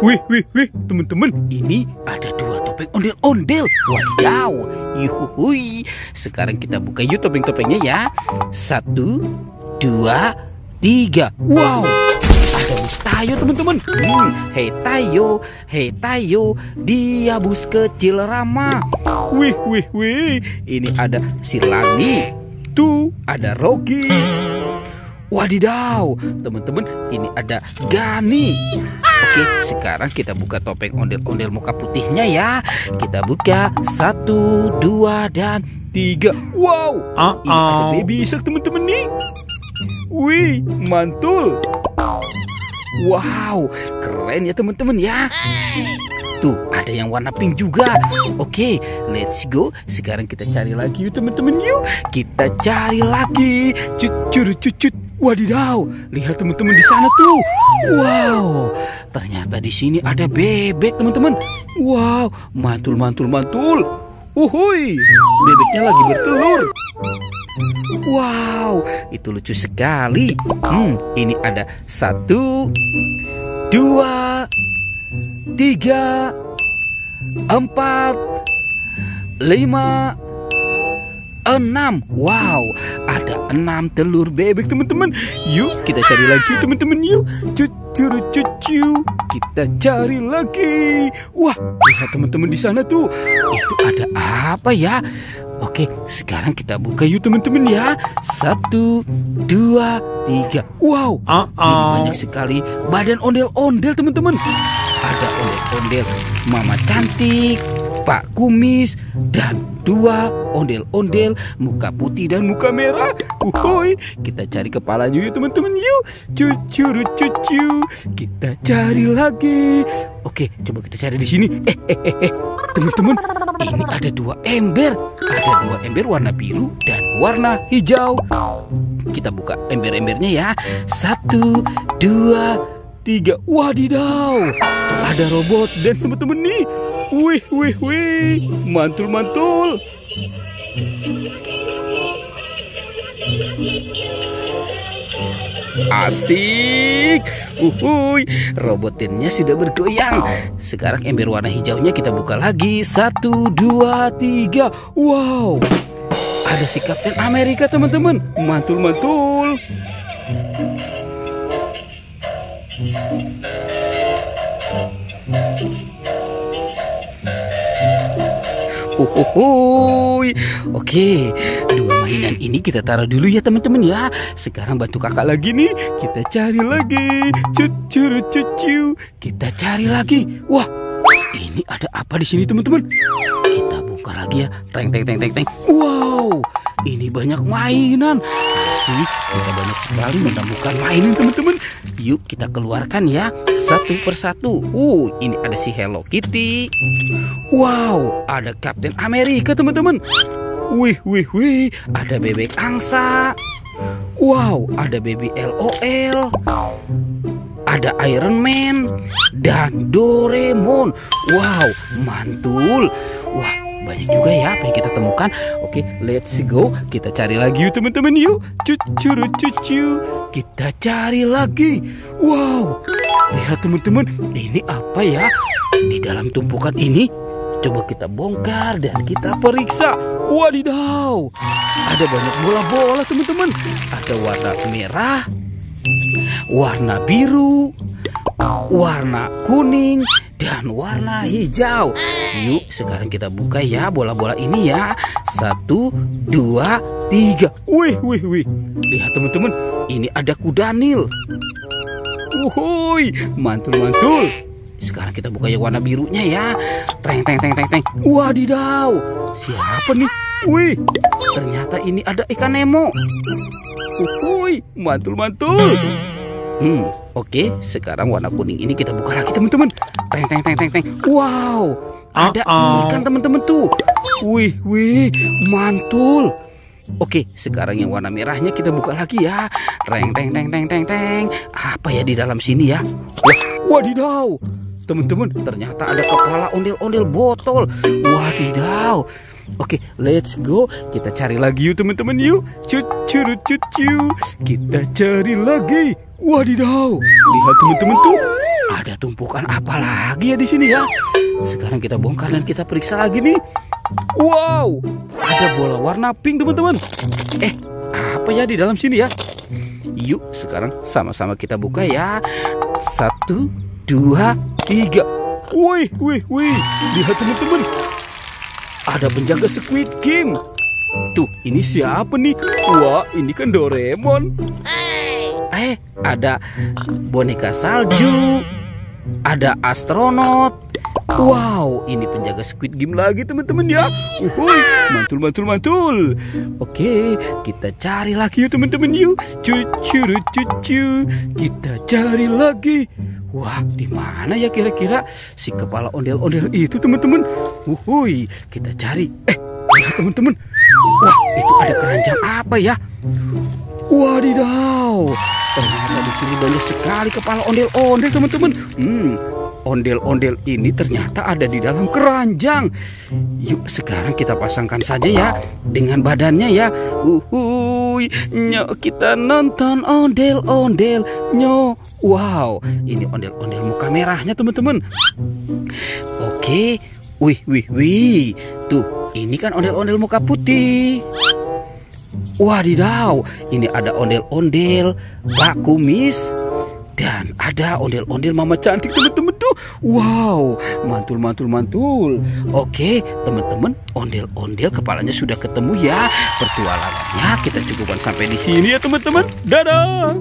Wih, teman-teman, ini ada dua topeng ondel-ondel. Wadidaw, yuhui. Sekarang kita buka yuk topeng-topengnya ya. 1, 2, 3. Wow, ada bus Tayo teman-teman. Hei Tayo, dia bus kecil ramah. Wih, ini ada si Lani. Tuh, ada Rocky. Wadidaw, teman-teman, ini ada Gani. Oke, sekarang kita buka topeng ondel-ondel muka putihnya ya. Kita buka 1, 2, dan 3. Wow, ini ada Baby Shark teman-teman nih. Wih, mantul. Wow, keren ya teman-teman ya. Tuh, ada yang warna pink juga. Oke, let's go. Sekarang kita cari lagi yuk teman-teman yuk. Kita cari lagi. Cucut. Wadidaw, lihat teman-teman di sana tuh. Wow, ternyata di sini ada bebek teman-teman. Wow, mantul. Uhuy, bebeknya lagi bertelur. Wow, itu lucu sekali. Ini ada 1, 2, 3, 4, 5, 6. Wow, ada 6 telur bebek teman-teman. Yuk kita cari lagi teman-teman yuk. Cucu. Kita cari lagi. Wah, lihat teman-teman di sana tuh. Itu ada apa ya? Oke, sekarang kita buka yuk teman-teman ya. 1, 2, 3. Wow, ini banyak sekali badan ondel-ondel teman-teman. Ada ondel-ondel Mama Cantik, Pak Kumis, dan 2 ondel-ondel muka putih dan muka merah. Uhuy, kita cari kepalanya yuk teman-teman yuk. Cucu. Kita cari lagi. Oke, coba kita cari di sini. Teman-teman, ini ada 2 ember. Ada 2 ember warna biru dan warna hijau. Kita buka ember-embernya ya. 1, 2, 3. Wadidaw, ada robot dan teman-teman nih. Wih, mantul. Asik. Uhuy, robotinnya sudah bergoyang. Sekarang ember warna hijaunya kita buka lagi. 1, 2, 3. Wow, ada si Kapten Amerika teman-teman. Mantul. Oke, 2 mainan ini kita taruh dulu ya teman-teman ya. Sekarang bantu kakak lagi nih. Kita cari lagi. Cucu. Kita cari lagi. Wah, ini ada apa di sini teman-teman? Kita buka lagi ya. Teng. Wow, ini banyak mainan. Asik, kita banyak sekali menemukan mainan teman-teman. Yuk kita keluarkan ya satu persatu. Ini ada si Hello Kitty. Wow, ada Kapten Amerika teman-teman. Wih, ada bebek angsa. Wow, ada baby LOL. Ada Iron Man dan Doraemon. Wow, mantul. Wah, banyak juga ya apa yang kita temukan. Oke, let's go. Kita cari lagi yuk teman-teman yuk. Cucu. Kita cari lagi. Wow, lihat teman-teman, ini apa ya di dalam tumpukan ini? Coba kita bongkar dan kita periksa. Wadidaw, ada banyak bola-bola teman-teman. Ada warna merah, warna biru, warna kuning, dan warna hijau. Yuk sekarang kita buka ya bola-bola ini ya. 1, 2, 3. Wih. Lihat teman-teman, ini ada kuda Nil. Uhuy, mantul. Sekarang kita buka yang warna birunya ya. Teng. Wadidaw, siapa nih? Wih, ternyata ini ada ikan Nemo. Uhuy, mantul. Oke, sekarang warna kuning ini kita buka lagi teman-teman. Teng. Wow, ada ikan teman-teman tuh. Wih, mantul. Oke, sekarang yang warna merahnya kita buka lagi ya. Teng. Apa ya di dalam sini ya? Wadidaw, teman-teman, ternyata ada kepala ondel-ondel botol. Wadidaw. Oke, let's go. Kita cari lagi yuk teman-teman yuk. Cucu. Kita cari lagi. Wadidaw, lihat teman-teman tuh. Ada tumpukan apa lagi ya di sini ya? Sekarang kita bongkar dan kita periksa lagi nih. Wow, ada bola warna pink teman-teman. Apa ya di dalam sini ya? Yuk sekarang sama-sama kita buka ya. 1, 2, 3. Wih, lihat teman-teman. Ada penjaga Squid Game. Tuh, ini siapa nih? Wah, ini kan Doraemon. Ada boneka salju. Ada astronot. Wow, ini penjaga Squid Game lagi teman-teman ya. Mantul. Oke, kita cari lagi yuk teman-teman yuk. Cucu. Kita cari lagi. Wah, di mana ya kira-kira si kepala ondel-ondel itu teman-teman? Kita cari. Lihat teman-teman. Wah, itu ada keranjang apa ya? Wadidaw. Ternyata di sini banyak sekali kepala ondel-ondel teman-teman. Ondel-ondel ini ternyata ada di dalam keranjang. Yuk sekarang kita pasangkan saja ya dengan badannya ya. Nyok kita nonton ondel-ondel nyok. Wow, ini ondel-ondel muka merahnya teman-teman. Oke, wih. Tuh, ini kan ondel-ondel muka putih. Wadidaw, ini ada ondel-ondel Pak Kumis. Dan ada ondel-ondel Mama Cantik teman-teman tuh. Wow, mantul. Oke, teman-teman, ondel-ondel kepalanya sudah ketemu ya. Pertualangannya kita cukupkan sampai di sini ya teman-teman. Dadah.